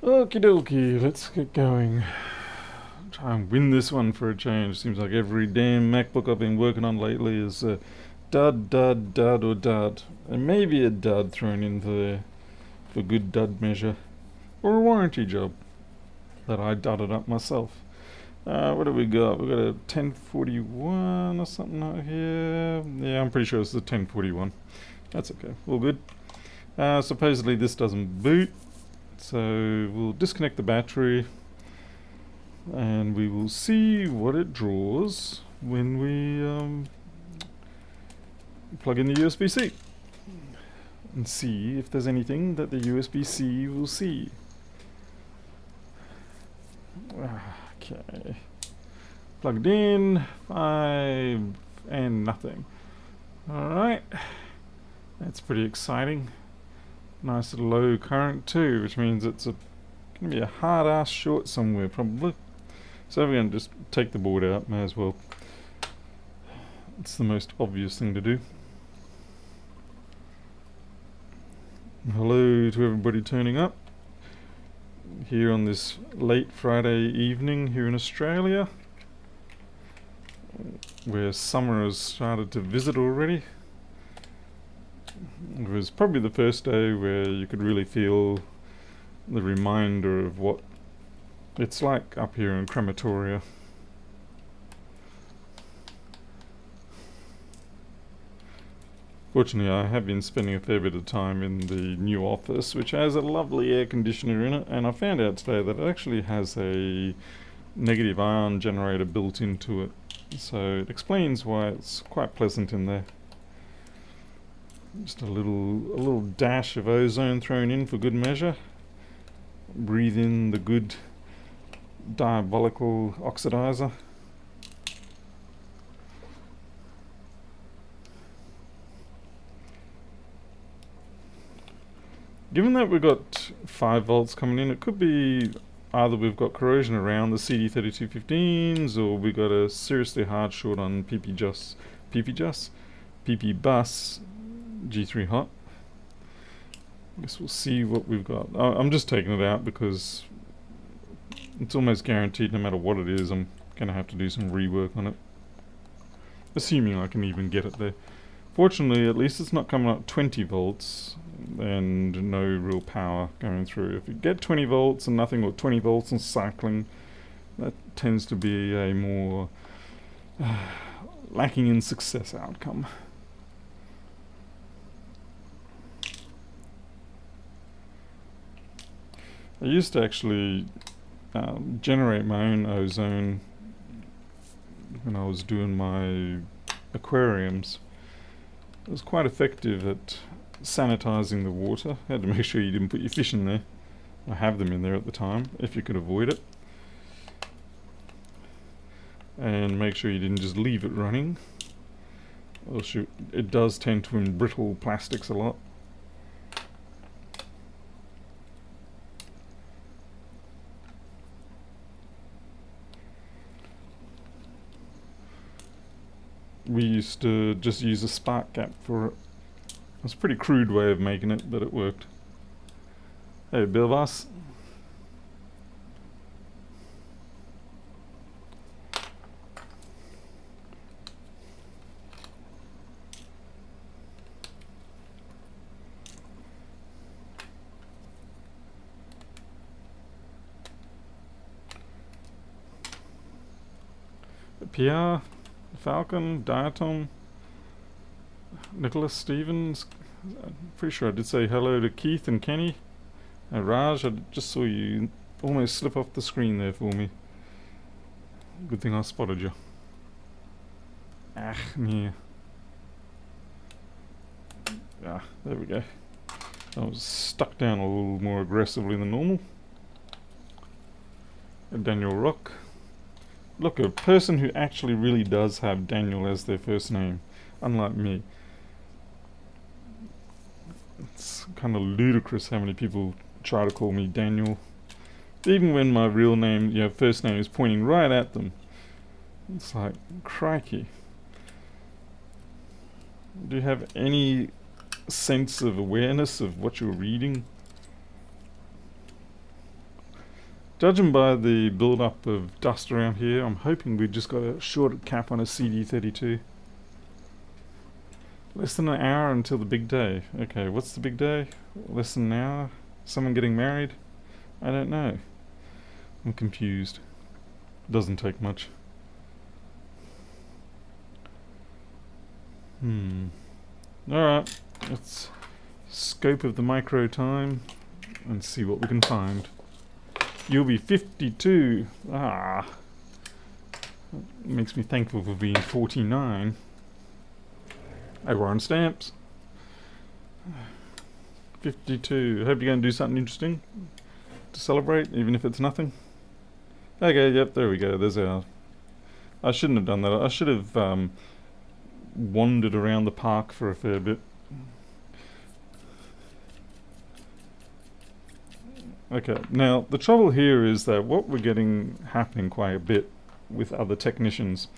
Okie dokie, let's get going. Try and win this one for a change. Seems like every damn MacBook I've been working on lately is dud, dud, dud, or dud. And maybe a dud thrown in there for good dud measure. Or a warranty job that I dudded up myself. What do we got? We got a 1041 or something out here. Yeah, I'm pretty sure it's the 1041. That's okay. All good. Supposedly this doesn't boot. So we'll disconnect the battery and we will see what it draws when we plug in the USB-C and see if there's anything that the USB-C will see. Okay. Plugged in, 5 and nothing. Alright. That's pretty exciting. Nice low current too, which means it's going to be a hard ass short somewhere probably. So we're going to just take the board out, may as well. It's the most obvious thing to do. Hello to everybody turning up here on this late Friday evening here in Australia, where summer has started to visit already. It was probably the first day where you could really feel the reminder of what it's like up here in crematoria. Fortunately, I have been spending a fair bit of time in the new office, which has a lovely air conditioner in it, and I found out today that it actually has a negative ion generator built into it. So it explains why it's quite pleasant in there. Just a little dash of ozone thrown in for good measure. Breathe in the good diabolical oxidizer. Given that we've got 5 volts coming in, it could be either we've got corrosion around the CD3215s or we've got a seriously hard short on PP bus G3 hot. I guess we'll see what we've got. I'm just taking it out because it's almost guaranteed no matter what it is I'm going to have to do some rework on it. Assuming I can even get it there. Fortunately, at least it's not coming up 20 volts and no real power going through. If you get 20 volts and nothing, or 20 volts and cycling, that tends to be a more lacking in success outcome. I used to actually generate my own ozone when I was doing my aquariums. It was quite effective at sanitizing the water. You had to make sure you didn't put your fish in there, or have them in there at the time, if you could avoid it. And make sure you didn't just leave it running, else it does tend to embrittle plastics a lot. We used to just use a spark gap for it. It's a pretty crude way of making it, but it worked. Hey, Bill Voss. Pierre, Falcon, Diatom, Nicholas Stevens. I'm pretty sure I did say hello to Keith and Kenny. Raj, I just saw you almost slip off the screen there for me. Good thing I spotted you. Yeah. Ah, there we go. I was stuck down a little more aggressively than normal. Daniel Rock. Look, a person who actually really does have Daniel as their first name, unlike me. It's kind of ludicrous how many people try to call me Daniel, even when my real name, first name is pointing right at them. It's like, crikey. Do you have any sense of awareness of what you're reading? Judging by the build-up of dust around here, I'm hoping we just got a shorter cap on a CD32. Less than an hour until the big day. Okay, what's the big day? Less than an hour? Someone getting married? I don't know. I'm confused. Doesn't take much. Alright, let's scope of the micro time and see what we can find. You'll be 52. Ah. That makes me thankful for being 49. I were on stamps. 52. I hope you're going to do something interesting to celebrate, even if it's nothing. Okay, yep, there we go. There's our... I shouldn't have done that. I should have wandered around the park for a fair bit. Okay, now the trouble here is that what we're getting happening quite a bit with other technicians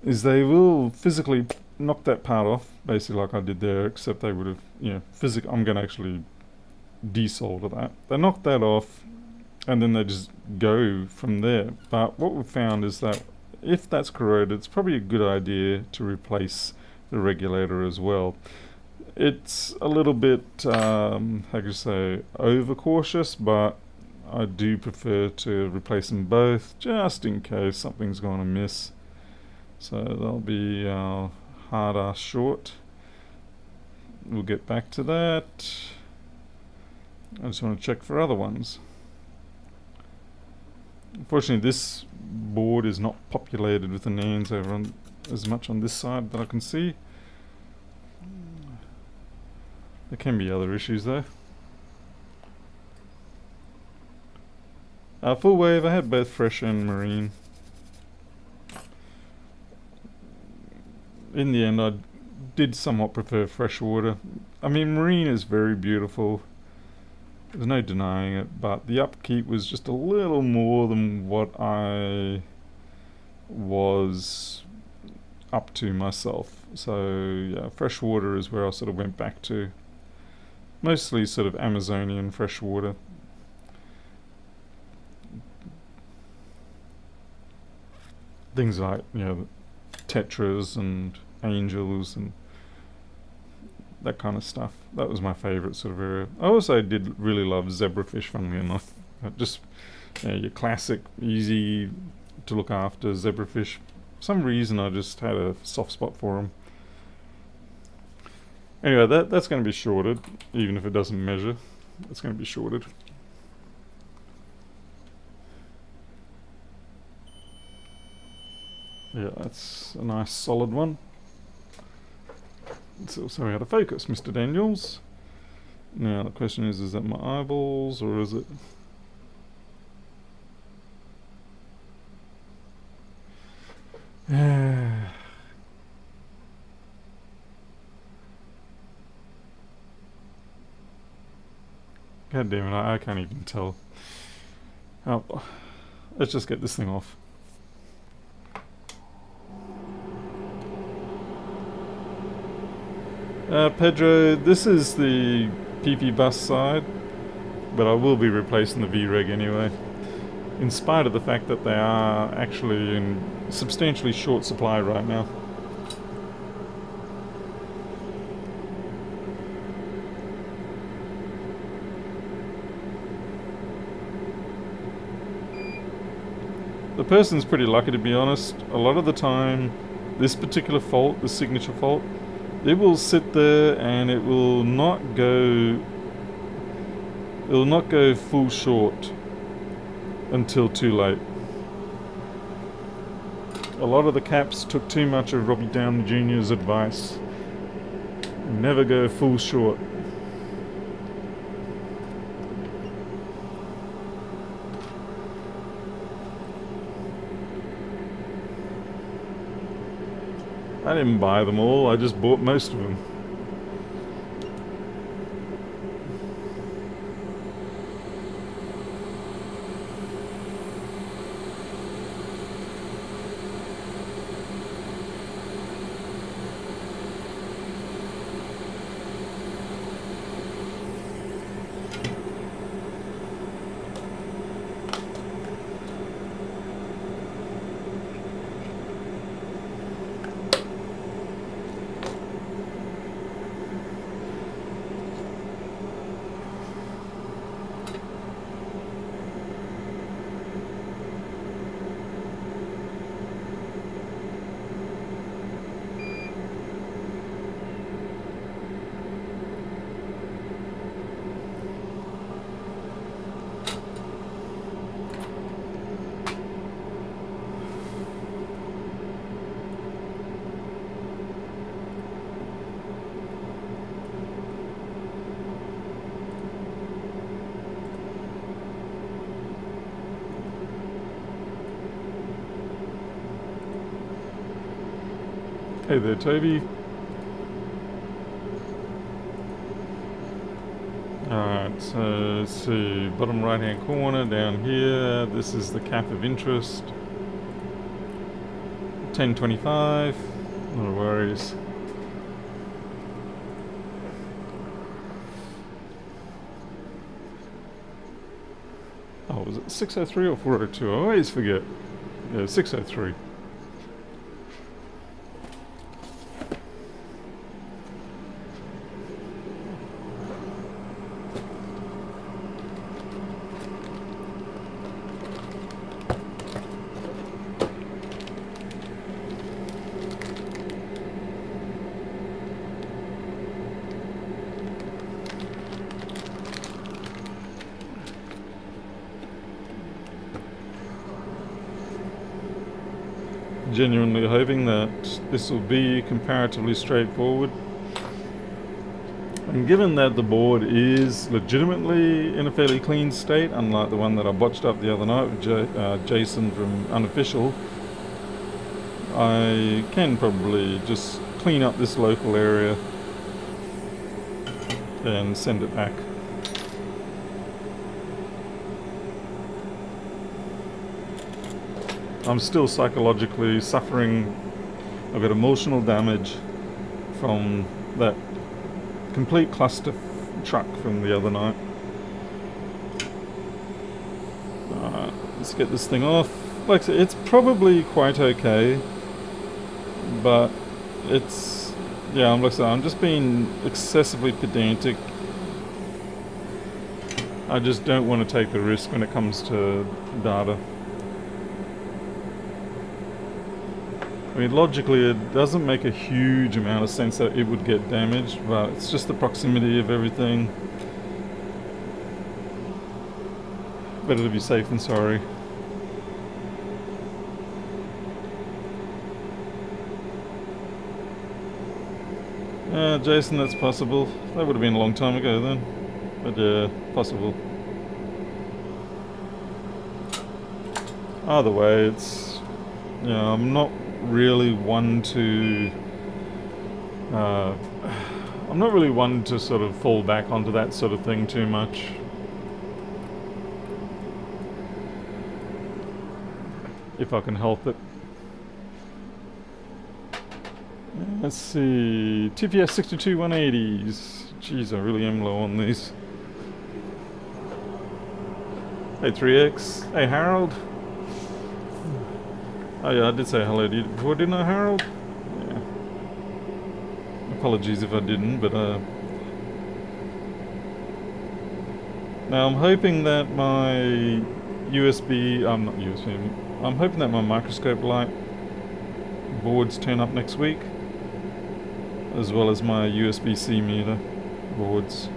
is they will physically knock that part off, basically like I did there, except they would have, I'm going to actually desolder that. They knock that off and then they just go from there. But what we've found is that if that's corroded, it's probably a good idea to replace the regulator as well. It's a little bit, how can you say, overcautious, but I do prefer to replace them both, just in case something's going amiss. So that'll be our hard ass short. We'll get back to that. I just want to check for other ones. Unfortunately, this board is not populated with the names over on as much on this side that I can see. There can be other issues though. Full wave, I had both fresh and marine. In the end, I did somewhat prefer fresh water. I mean, marine is very beautiful. There's no denying it, but the upkeep was just a little more than what I was up to myself. So yeah, fresh water is where I sort of went back to. Mostly sort of Amazonian fresh water. Things like, tetras and angels and that kind of stuff. That was my favourite sort of area. I also did really love zebrafish, funnily enough. Just your classic, easy to look after zebrafish. For some reason I just had a soft spot for them. Anyway, that's going to be shorted, even if it doesn't measure. It's going to be shorted. Yeah, that's a nice solid one. It's also out of focus, Mr. Daniels. Now the question is that my eyeballs or is it... God damn it, I can't even tell. Oh, let's just get this thing off. Pedro, this is the PP bus side, but I will be replacing the V-Reg anyway, in spite of the fact that they are actually in substantially short supply right now. The person's pretty lucky, to be honest. A lot of the time, this particular fault, the signature fault, it will sit there and it will not go full short until too late. A lot of the caps took too much of Robbie Downey Jr.'s advice. Never go full short. I didn't buy them all, I just bought most of them. Hey there, Toby. Alright, so let's see, bottom right hand corner down here, this is the cap of interest. 10.25, no worries. Oh, was it 603 or 402? I always forget. Yeah, 603. Genuinely hoping that this will be comparatively straightforward. And given that the board is legitimately in a fairly clean state, unlike the one that I botched up the other night with Jason from Unofficial, I can probably just clean up this local area and send it back. I'm still psychologically suffering. I've got emotional damage from that complete cluster truck from the other night. Alright, let's get this thing off. Like I said, it's probably quite okay, but it's, yeah, I'm just being excessively pedantic. I just don't want to take the risk when it comes to data. I mean, logically it doesn't make a huge amount of sense that it would get damaged, but it's just the proximity of everything. Better to be safe than sorry. Jason, that's possible. That would have been a long time ago then. But yeah, possible. Either way, it's, you know, I'm not really one to sort of fall back onto that sort of thing too much. If I can help it. Let's see, TPS 62 180s. Jeez, I really am low on these. Hey 3X. Hey Harold. Oh yeah, I did say hello to you before, didn't I, Harold? Yeah. Apologies if I didn't, but now I'm hoping that my I'm hoping that my microscope light boards turn up next week, as well as my USB-C meter boards.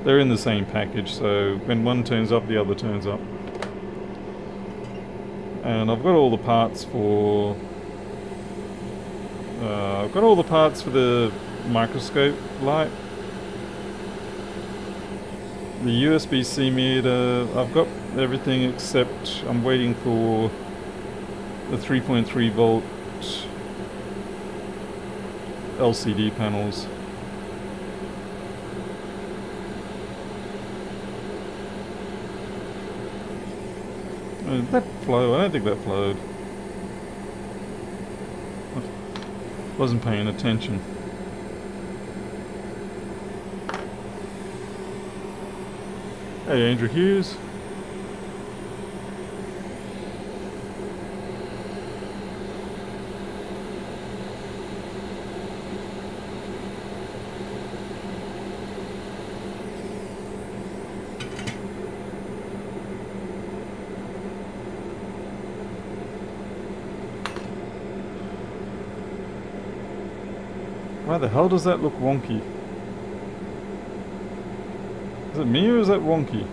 They're in the same package, so when one turns up, the other turns up. And I've got all the parts for the microscope light. The USB-C meter, I've got everything except I'm waiting for the 3.3 volt LCD panels. Did that flow? I don't think that flowed. I wasn't paying attention. Hey, Andrew Hughes. Why the hell does that look wonky? Is it me or is that wonky?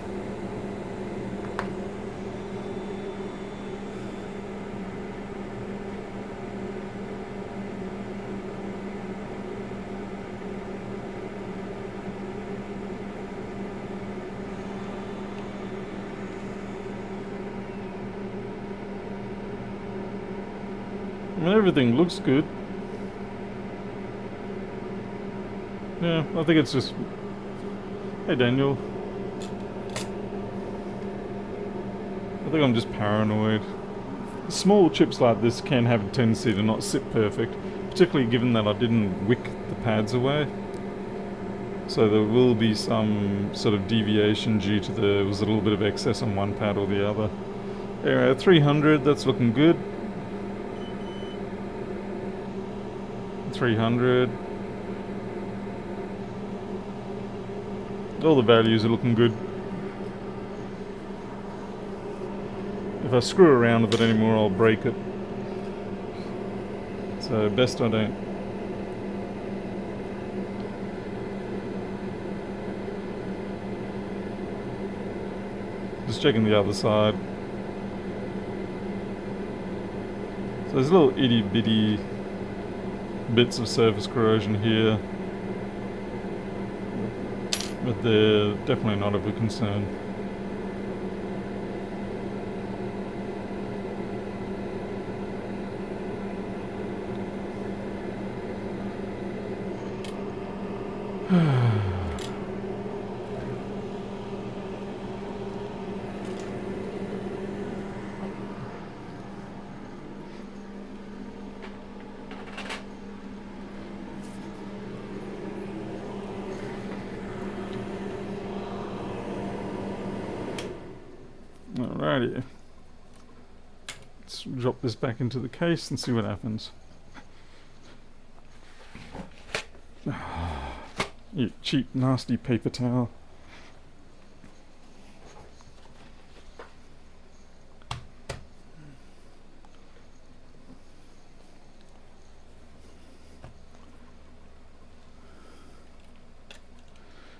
I mean, everything looks good. Yeah, I think it's just... Hey Daniel. I think I'm just paranoid. Small chips like this can have a tendency to not sit perfect, particularly given that I didn't wick the pads away. So there will be some sort of deviation due to there was a little bit of excess on one pad or the other. Anyway, 300, that's looking good. 300. All the values are looking good. If I screw around with it anymore, I'll break it. So best I don't. Just checking the other side. So there's little itty bitty bits of surface corrosion here, but they're definitely not of a concern. Alrighty. Let's drop this back into the case and see what happens. You cheap, nasty paper towel.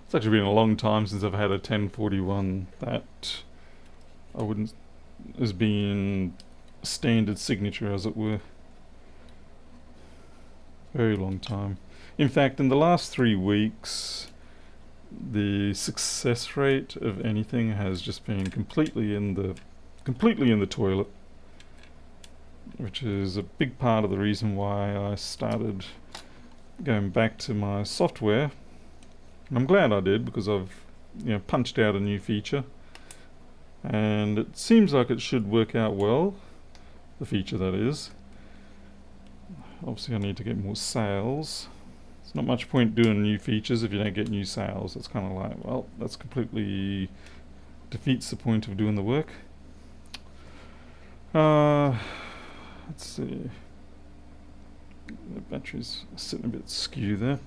It's actually been a long time since I've had a 1041 that I wouldn't as being standard signature, as it were. Very long time. In fact, in the last 3 weeks, the success rate of anything has just been completely in the toilet, which is a big part of the reason why I started going back to my software. And I'm glad I did, because I've punched out a new feature, and it seems like it should work out well. The feature, that is. Obviously, I need to get more sales. It's not much point doing new features if you don't get new sales. It's kind of like, well, that's completely defeats the point of doing the work. Let's see. The battery's sitting a bit skew there.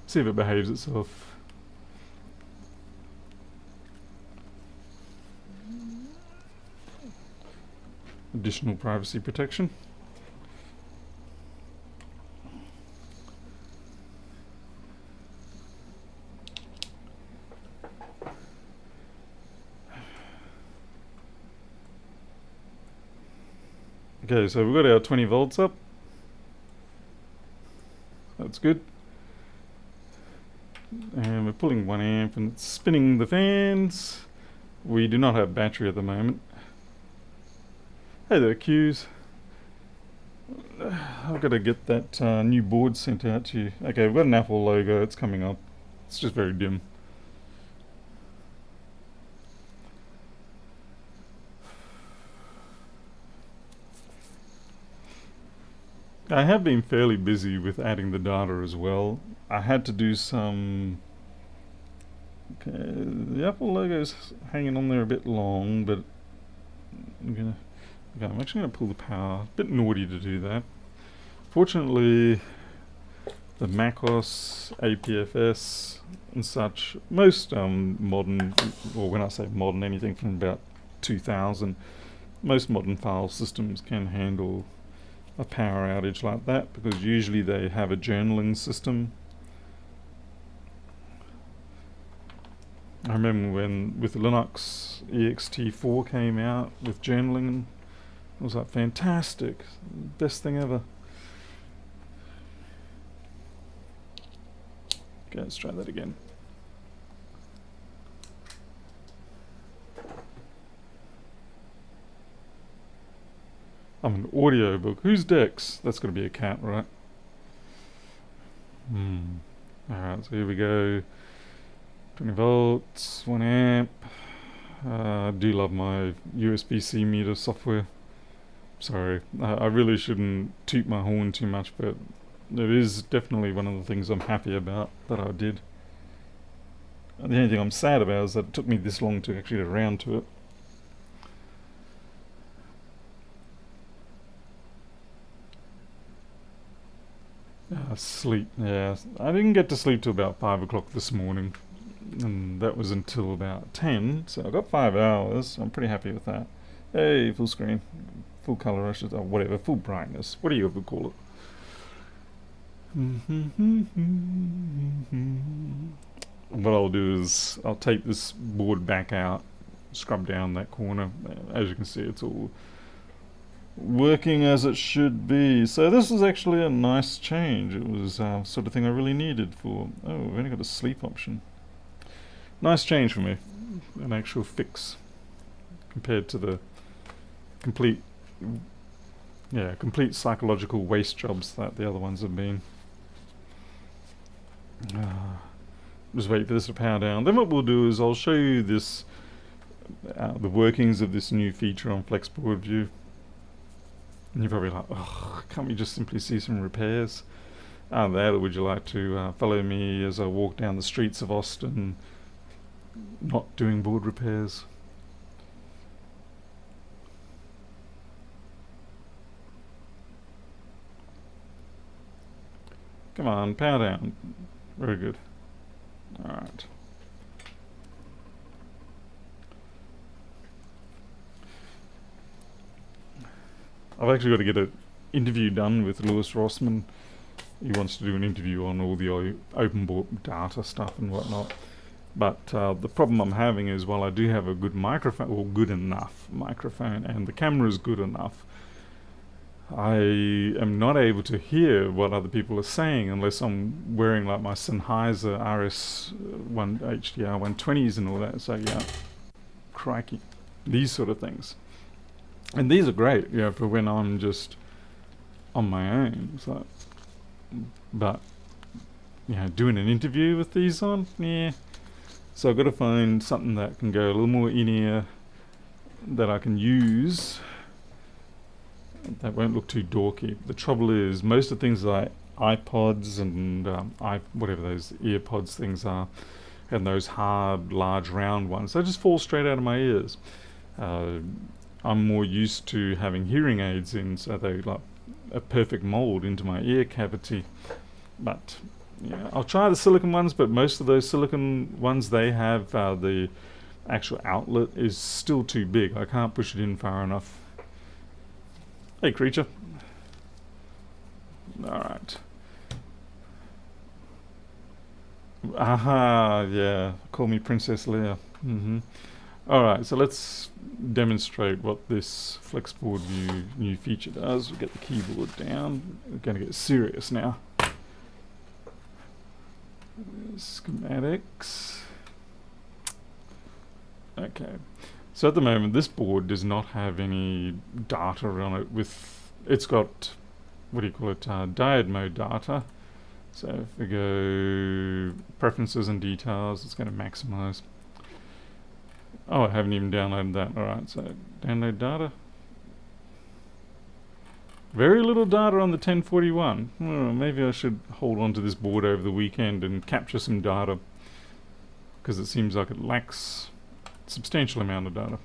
See if it behaves itself. Additional privacy protection. Okay, so we've got our 20 volts up. That's good. And we're pulling 1 amp and it's spinning the fans. We do not have battery at the moment. Hey there, Q's. I've got to get that new board sent out to you. Okay, we've got an Apple logo. It's coming up. It's just very dim. I have been fairly busy with adding the data as well. I had to do some... Okay, the Apple logo's hanging on there a bit long, but I'm actually going to pull the power. A bit naughty to do that. Fortunately, the macOS, APFS and such, most modern, or when I say modern, anything from about 2000, most modern file systems can handle a power outage like that, because usually they have a journaling system. I remember when with Linux ext4 came out with journaling, it was like fantastic, best thing ever. Okay, let's try that again. I'm an audiobook. Who's Dex? That's going to be a cat, right? Alright, so here we go. 20 volts, 1 amp. I do love my USB-C meter software. Sorry, I really shouldn't toot my horn too much, but it is definitely one of the things I'm happy about that I did. The only thing I'm sad about is that it took me this long to actually get around to it. Sleep, yeah. I didn't get to sleep till about 5 o'clock this morning, and that was until about 10, so I got 5 hours. I'm pretty happy with that. Hey, full screen. Full color, I should, or whatever, full brightness. What do you ever call it? What I'll do is I'll take this board back out, scrub down that corner. As you can see, it's all working as it should be. So this is actually a nice change. It was sort of thing I really needed for... Oh, we've only got a sleep option. Nice change for me. An actual fix compared to the complete psychological waste jobs that the other ones have been. Just wait for this to power down. Then what we'll do is I'll show you this, the workings of this new feature on Flexboard View. And you're probably like, oh, can't we just simply see some repairs? That, or would you like to follow me as I walk down the streets of Austin, not doing board repairs? Come on, power down. Very good. Alright. I've actually got to get an interview done with Lewis Rossman. He wants to do an interview on all the open board data stuff and whatnot. But the problem I'm having is, while I do have a good microphone, or good enough microphone, and the camera is good enough, I am not able to hear what other people are saying unless I'm wearing like my Sennheiser RS1 HDR 120s and all that. So yeah, crikey, these sort of things. And these are great, for when I'm just on my own. So, but doing an interview with these on, yeah. So I've got to find something that can go a little more in-ear, that I can use, that won't look too dorky. The trouble is, most of the things like iPods and whatever those earpods things are, and those hard, large, round ones, they just fall straight out of my ears. I'm more used to having hearing aids in, so they like a perfect mold into my ear cavity. But I'll try the silicone ones, but most of those silicone ones, they have the actual outlet is still too big. I can't push it in far enough. Hey, creature. Alright. Aha, yeah. Call me Princess Leia. Alright, so let's demonstrate what this Flexboard View new feature does. We'll get the keyboard down. We're going to get serious now. Schematics. Okay. So at the moment, this board does not have any data on it. It's got, what do you call it, diode mode data. So if we go preferences and details, it's going to maximize. Oh, I haven't even downloaded that. Alright, so download data. Very little data on the 1041. Well, maybe I should hold on to this board over the weekend and capture some data, because it seems like it lacks a substantial amount of data.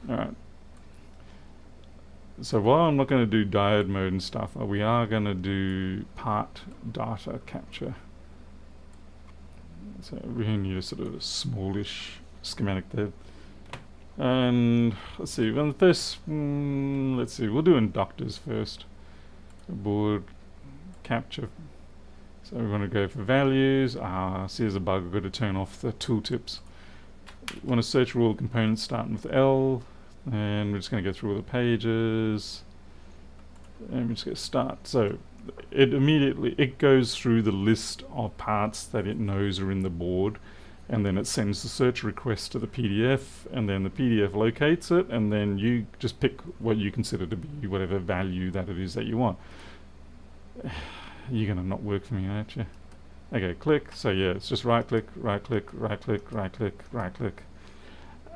Alright. So while I'm not going to do diode mode and stuff, we are going to do part data capture. So we need a sort of a smallish schematic there. And let's see, well, the first, let's see, we'll do inductors first. Board capture. So we want to go for values. See, there's a bug. I've got to turn off the tooltips. We want to search for all components starting with L, and we're just going to go through all the pages, and we're just going to start. So it goes through the list of parts that it knows are in the board, and then it sends the search request to the PDF, and then the PDF locates it, and then you just pick what you consider to be whatever value that it is that you want. You're gonna not work for me, aren't you? Okay, click. So yeah, it's just right click, right click, right click, right click, right click.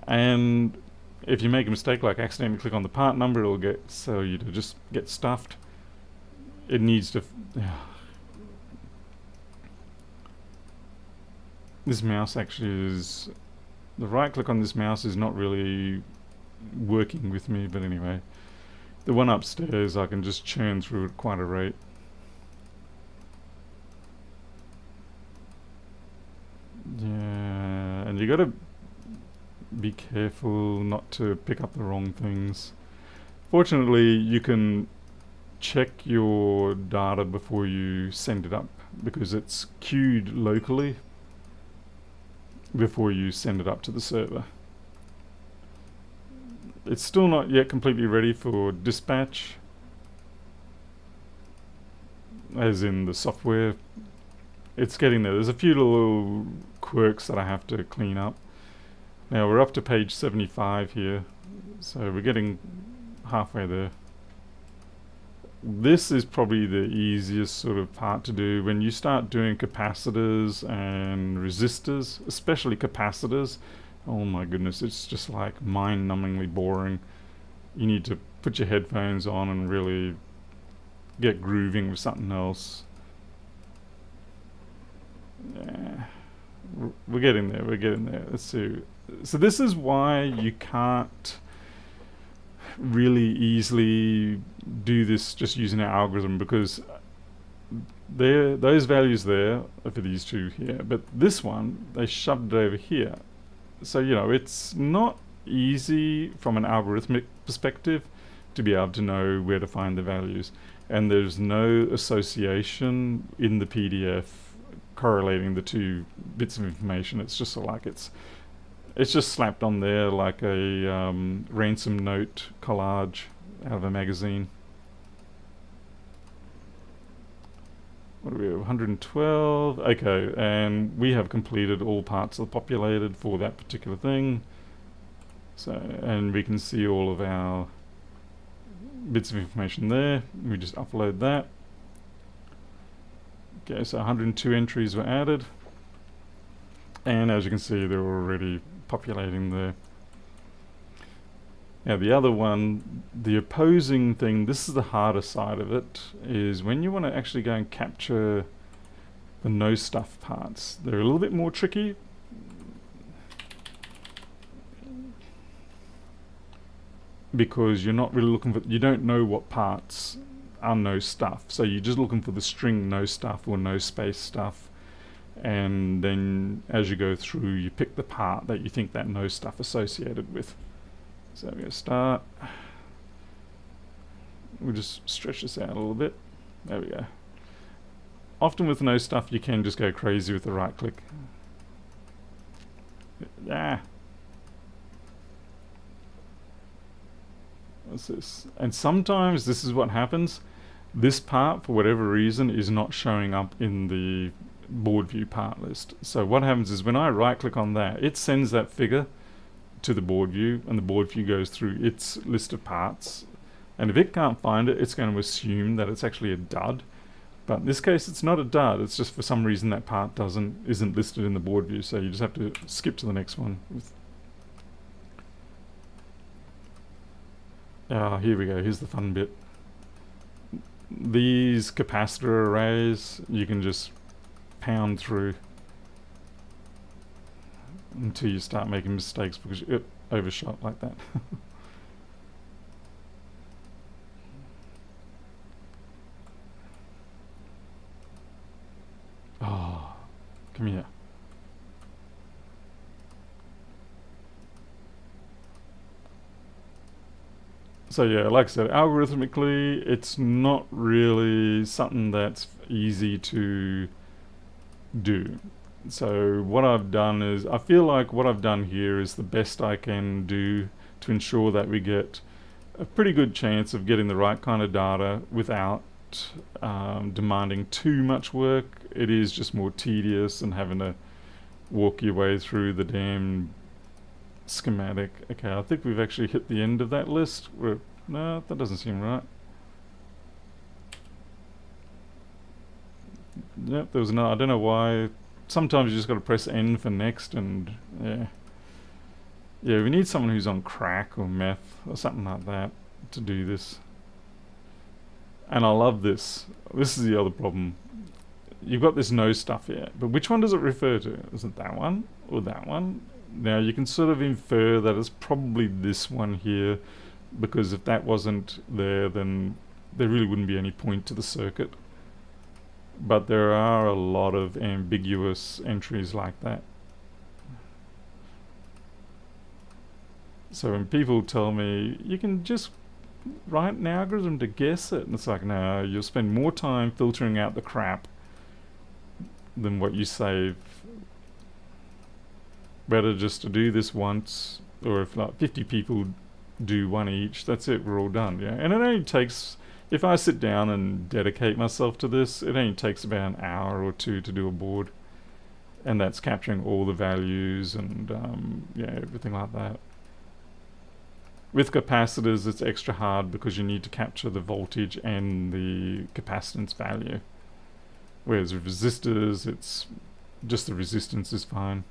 And if you make a mistake, like accidentally click on the part number, it'll get so you to just get stuffed. It needs to. This mouse actually is. The right click on this mouse is not really working with me, but anyway. The one upstairs, I can just churn through at quite a rate. Yeah, and you gotta be careful not to pick up the wrong things. Fortunately, you can check your data before you send it up because it's queued locally before you send it up to the server. It's still not yet completely ready for dispatch, as in the software. It's getting there. There's a few little quirks that I have to clean up. Now we're up to page 75 here, so we're getting halfway there. This is probably the easiest sort of part to do. When you start doing capacitors and resistors, especially capacitors, oh my goodness, it's just like mind-numbingly boring. You need to put your headphones on and really get grooving with something else. Yeah, we're getting there, we're getting there. Let's see. So this is why you can't really easily do this just using our algorithm, because those values there are for these two here, but this one, they shoved it over here. So, you know, it's not easy from an algorithmic perspective to be able to know where to find the values. And there's no association in the PDF correlating the two bits of information. It's just like it's just slapped on there like a ransom note collage out of a magazine. What do we have? 112. Okay, and we have completed all parts of the populated for that particular thing. So, and we can see all of our bits of information there. We just upload that. Okay, so 102 entries were added. And as you can see, they're already populating there. Now the other one, the opposing thing, this is the harder side of it, is when you want to actually go and capture the no stuff parts. They're a little bit more tricky. Because you're not really looking for, you don't know what parts are no stuff. So you're just looking for the string no stuff or no space stuff. And then as you go through, you pick the part that you think that no stuff associated with. So we're going to start. We'll just stretch this out a little bit. There we go. Often with no stuff, you can just go crazy with the right click. Ah. What's this? And sometimes this is what happens. This part, for whatever reason, is not showing up in the board view part list. So what happens is when I right click on that, it sends that figure to the board view, and the board view goes through its list of parts, and if it can't find it, it's going to assume that it's actually a dud. But in this case, it's not a dud. It's just for some reason that part isn't listed in the board view, so you just have to skip to the next one. Here we go. Here's the fun bit. These capacitor arrays, you can just pound through until you start making mistakes because it overshot like that. Oh, come here. So yeah, like I said, algorithmically, it's not really something that's easy to do. So what I've done is, I feel like what I've done here is the best I can do to ensure that we get a pretty good chance of getting the right kind of data without demanding too much work. It is just more tedious and having to walk your way through the damn schematic. Okay, I think we've actually hit the end of that list. No, that doesn't seem right. Yep, there was no. I don't know why. Sometimes you just got to press N for next, and yeah, yeah. We need someone who's on crack or meth or something like that to do this. And I love this. This is the other problem. You've got this no stuff here, but which one does it refer to? Is it that one or that one? Now you can sort of infer that it's probably this one here, because if that wasn't there, then there really wouldn't be any point to the circuit. But there are a lot of ambiguous entries like that. So when people tell me, you can just write an algorithm to guess it, and it's like, no, you'll spend more time filtering out the crap than what you save. Better just to do this once, or if like 50 people do one each, that's it, we're all done. Yeah, and it only takes, if I sit down and dedicate myself to this, it only takes about an hour or two to do a board, and that's capturing all the values and yeah, everything like that. With capacitors, it's extra hard because you need to capture the voltage and the capacitance value. Whereas with resistors, it's just the resistance is fine.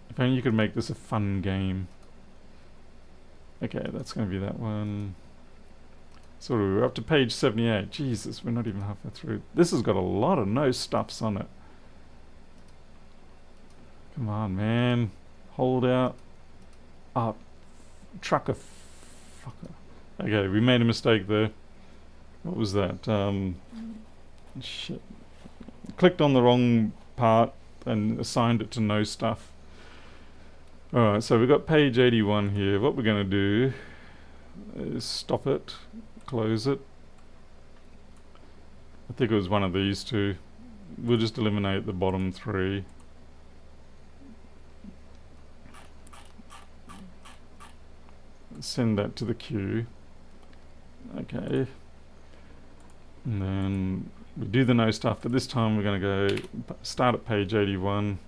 If only you could make this a fun game. Okay, that's going to be that one. So we're up to page 78. Jesus, we're not even halfway through. This has got a lot of no stuffs on it. Come on, man. Hold out. Up. Trucker fucker. Okay, we made a mistake there. What was that? Shit. Clicked on the wrong part and assigned it to no stuff. Alright, so we've got page 81 here. What we're going to do is stop it. Close it. I think it was one of these two. We'll just eliminate the bottom three. Send that to the queue. Okay. And then we do the no stuff, but this time we're going to go start at page 81.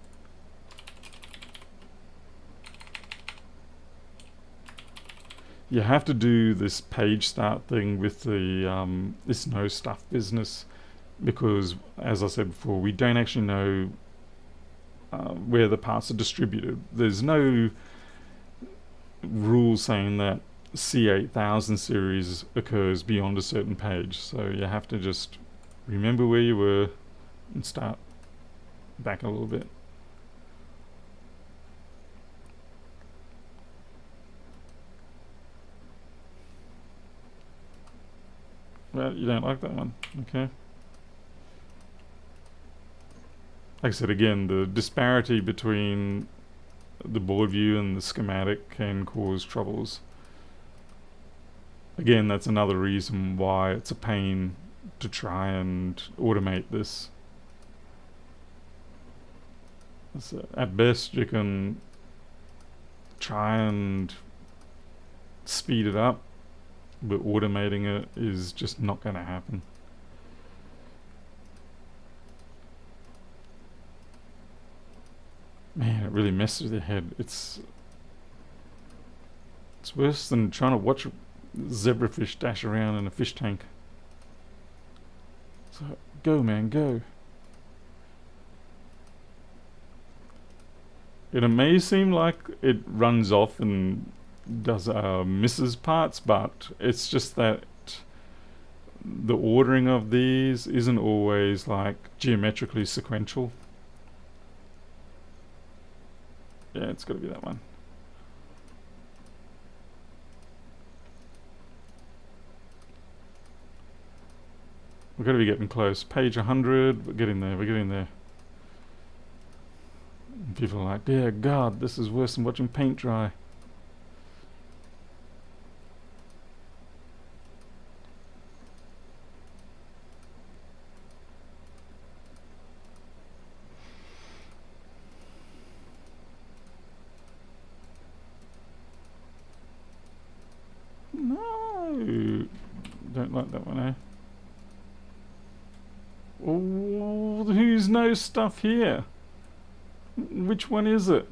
You have to do this page start thing with the this no stuff business, because as I said before, we don't actually know where the parts are distributed. There's no rule saying that C8000 series occurs beyond a certain page, so you have to just remember where you were and start back a little bit. Well, you don't like that one, okay. Like I said, again, the disparity between the board view and the schematic can cause troubles. Again, that's another reason why it's a pain to try and automate this. So at best, you can try and speed it up, but automating it is just not going to happen. Man, it really messes with your head. It's worse than trying to watch zebrafish dash around in a fish tank. So go, man, go. And it may seem like it runs off and does misses parts, but it's just that the ordering of these isn't always like geometrically sequential. Yeah, it's got to be that one. We're going to be getting close. Page 100, we're getting there, we're getting there. And people are like, dear God, this is worse than watching paint dry. No, don't like that one, eh? Oh, who's no stuff here? Which one is it?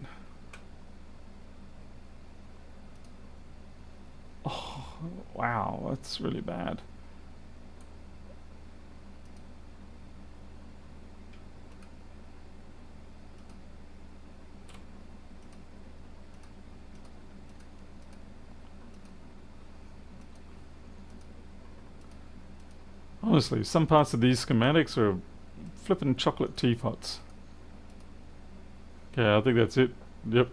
Wow, that's really bad. Honestly, some parts of these schematics are flippin' chocolate teapots. Okay, I think that's it. Yep.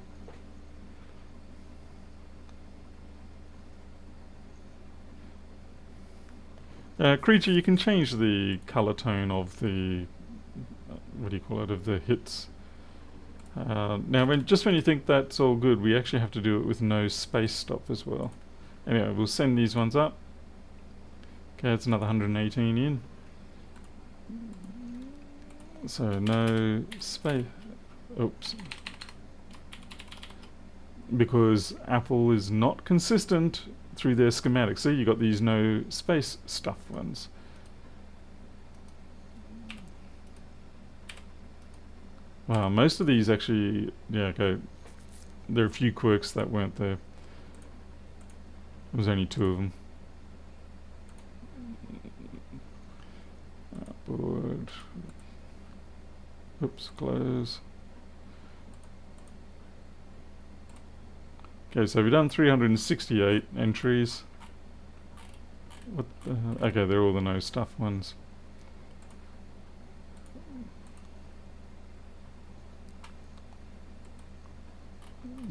Creature, you can change the color tone of the what do you call it, of the hits. Now, when you think that's all good, we actually have to do it with no space stop as well. Anyway, we'll send these ones up. Okay, it's another 118 in. So no space. Oops. Because Apple is not consistent through their schematics. See, you got these no space stuff ones. Wow, most of these actually, yeah, okay. There are a few quirks that weren't there. There was only 2 of them. Board. Oops, close. Okay, so we've done 368 entries. What the, okay, they're all the no stuff ones.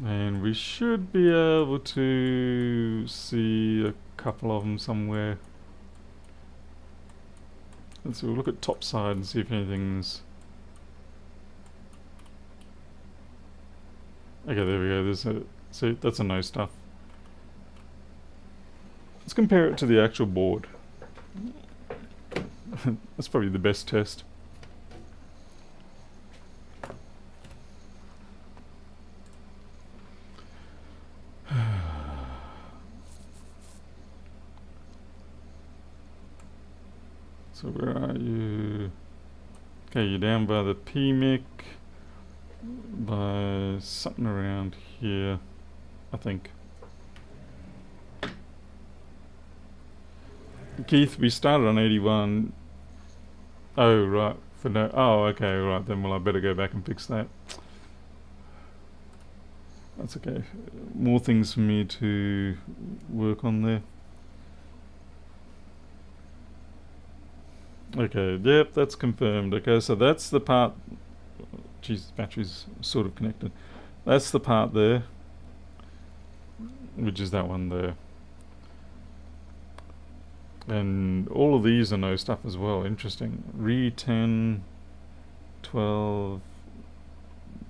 And we should be able to see a couple of them somewhere. Let's see, we'll look at top side and see if anything's... Okay, there we go, there's a... See, that's a no stuff. Let's compare it to the actual board. That's probably the best test. So where are you? Okay, you're down by the PMIC, by something around here, I think. Keith, we started on 81. Oh, right. For no. Oh, okay, right. Then, well, I better go back and fix that. That's okay. More things for me to work on there. Okay, yep, that's confirmed. Okay, so that's the part... Geez, the battery's sort of connected. That's the part there, which is that one there. And all of these are no stuff as well. Interesting. Re 10, 12.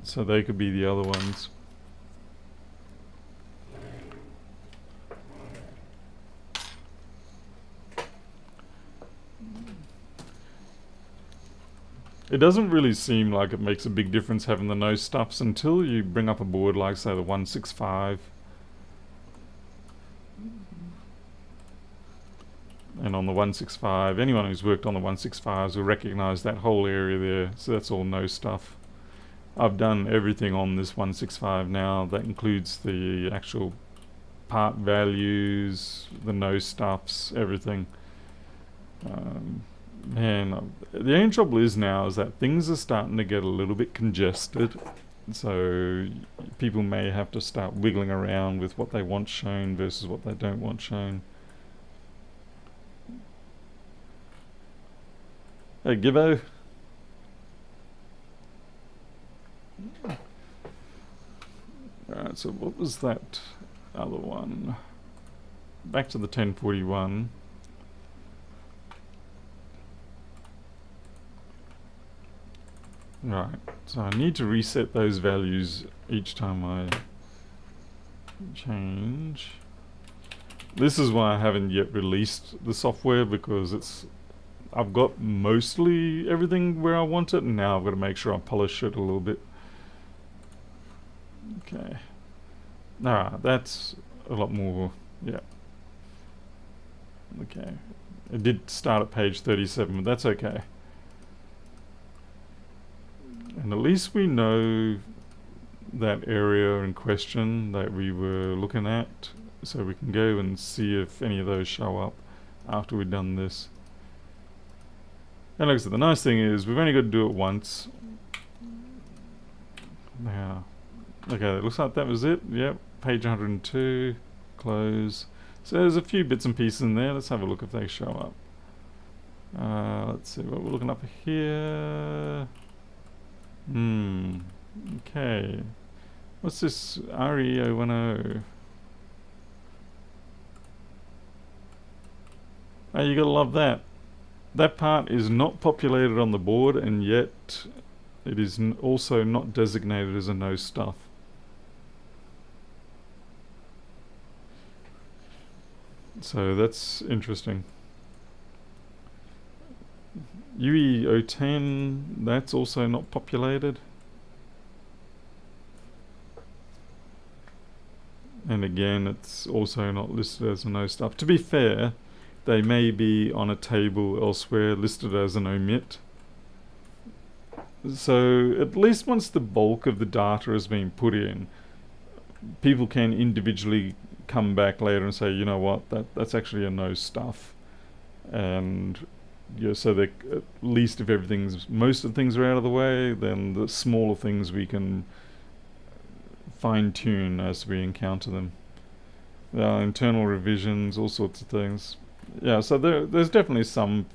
So they could be the other ones. It doesn't really seem like it makes a big difference having the no stuffs until you bring up a board like, say, the 165. And on the 165, anyone who's worked on the 165s will recognize that whole area there. So that's all no stuff. I've done everything on this 165 now. That includes the actual part values, the no stuffs, everything. Man, the only trouble is now is that things are starting to get a little bit congested. So people may have to start wiggling around with what they want shown versus what they don't want shown. Hey, Gibbo. Alright, so what was that other one? Back to the 1041. Right, so I need to reset those values each time I change. This is why I haven't yet released the software, because I've got mostly everything where I want it, and now I've got to make sure I polish it a little bit. Okay. Alright, that's a lot more, yeah. Okay. It did start at page 37, but that's okay. And at least we know that area in question that we were looking at. so we can go and see if any of those show up after we've done this. And like I said, the nice thing is we've only got to do it once. Now, okay, it looks like that was it. Yep, page 102, close. So there's a few bits and pieces in there. Let's have a look if they show up. Let's see what we're looking up here. Okay. What's this RE010? Oh, you gotta love that. That part is not populated on the board, and yet it is also not designated as a no stuff. So that's interesting. UE010, that's also not populated. And again, it's also not listed as a no stuff. To be fair, they may be on a table elsewhere listed as an omit. So at least once the bulk of the data has been put in, people can individually come back later and say, you know what, that's actually a no stuff. And yeah, so that at least if most of the things are out of the way, then the smaller things we can fine tune as we encounter them. Internal revisions, all sorts of things. Yeah, so there's definitely some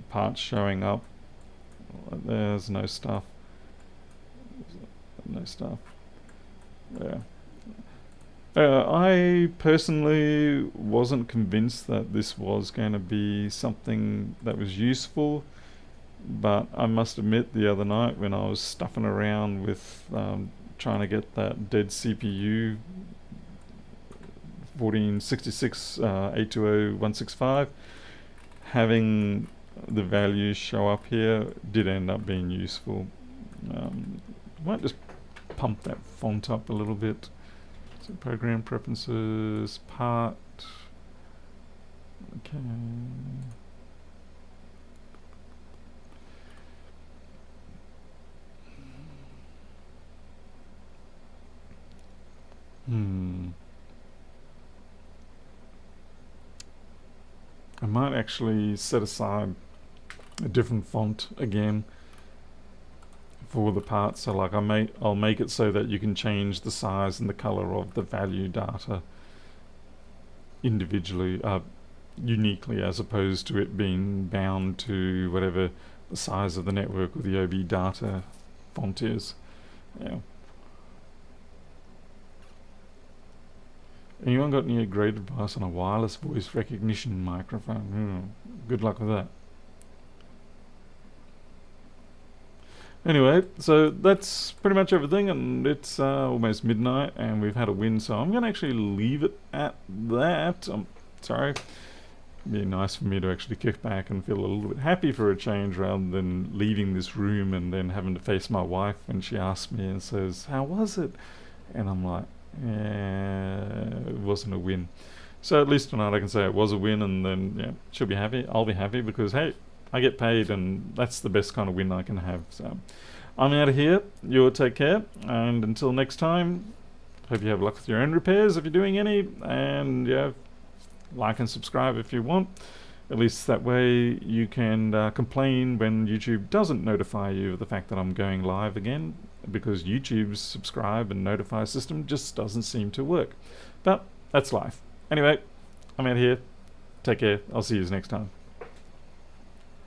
parts showing up. There's no stuff. No stuff. Yeah. I personally wasn't convinced that this was going to be something that was useful, but I must admit the other night when I was stuffing around with trying to get that dead CPU 1466 820165, having the values show up here did end up being useful. Might just pump that font up a little bit. So program preferences, part. Okay. I might actually set aside a different font again for the part. So like I'll make it so that you can change the size and the color of the value data individually, uniquely, as opposed to it being bound to whatever the size of the network or the OB data font is. Yeah. Anyone got any great advice on a wireless voice recognition microphone? Good luck with that. Anyway, so that's pretty much everything, and it's almost midnight, and we've had a win, so I'm going to actually leave it at that. I'm sorry. It'd be nice for me to actually kick back and feel a little bit happy for a change, rather than leaving this room and then having to face my wife when she asks me and says, "How was it?" And I'm like, it wasn't a win. So at least tonight I can say it was a win, and then yeah, she'll be happy, I'll be happy, because hey, I get paid, and that's the best kind of win I can have. So I'm out of here. You all take care, and until next time, hope you have luck with your own repairs if you're doing any, and yeah, like and subscribe if you want. At least that way you can complain when YouTube doesn't notify you of the fact that I'm going live again, because YouTube's subscribe and notify system just doesn't seem to work. But that's life. Anyway, I'm out here. Take care. I'll see you next time.